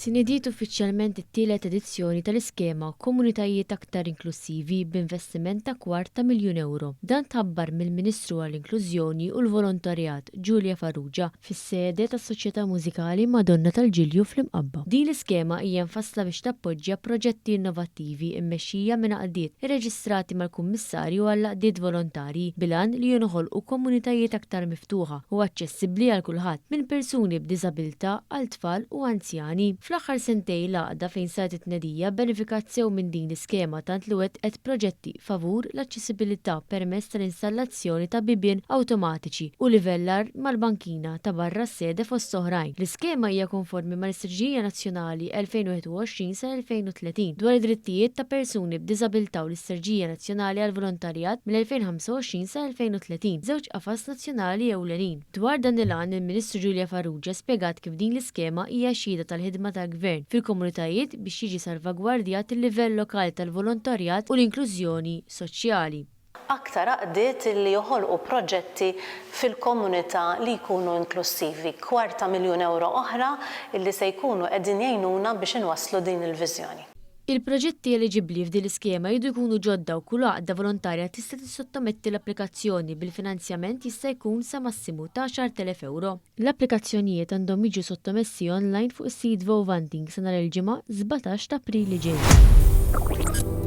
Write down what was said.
Tnidiet uffiċjalment it-tielet edizzjoni tal-iskema Komunitajiet Aktar Inklusivi b'investiment ta' €250,000. Dan tħabbar mill-Ministru għall-Inklużjoni u l-Volontarjat Giulia Farrugia fis-sede tas-Soċjetà Mużikali Madonna tal-Ġilju fl-Imqabba. Din l-iskema hija mfassla biex tappoġġja proġetti innovattivi mmexxija minn għaqdiet irreġistrati mal-Kummissarju għall għaqdiet volontarji bilan li jinħolqu komunitajiet aktar miftuħa u aċċessibbli għal kulħadd minn persuni b'diżabilità għal tfal u anzjani. Fl-aħħar sentej l-għaqda fejn saret it-tnedija benefikat sew minn din l-iskema tant li wettqet proġetti favur l-aċċessibilità permezz tal-installazzjoni ta' bibien awtomatiċi u livellar mal-bankina ta' barra s-sede fost oħrajn. L-iskema hija konformi mal-Istraġija Nazzjonali 2021 sa 2030 dwar id-drittijiet ta' persuni b'diżabilità u l-Istraġija Nazzjonali għall-Volontarjat mill-2025 sa 2030, żewġ qafas nazzjonali ewlenin. Dwar dan il-għan il-Ministru Giulia Farrugia spjegat kif din l-iskema hija xhieda tal-ħidma tal-Gvern fil-komunitajiet biex jiġi salvagwardjat il-livell lokali tal-volontarjat u l-inklużjoni soċjali. Aktar għaqdiet li joħolqu proġetti fil-komunità li jkunu inklusivi, €250,000 oħra illi se jkunu qegħdin jgħinuna biex inwasslu din il-viżjoni. Il-proġetti eliġibbli f'din l-iskema jridu jkunu ġodda u kull għaqda volontarja tista' tissottometti l-applikazzjoni bil-finanzjament jista' jkun sa massimu ta' €10,000. L-applikazzjonijiet għandhom jiġu sottomessi online fuq is-sit Vovanting sa nhar il-ġimgħa 17 ta' April li ġej.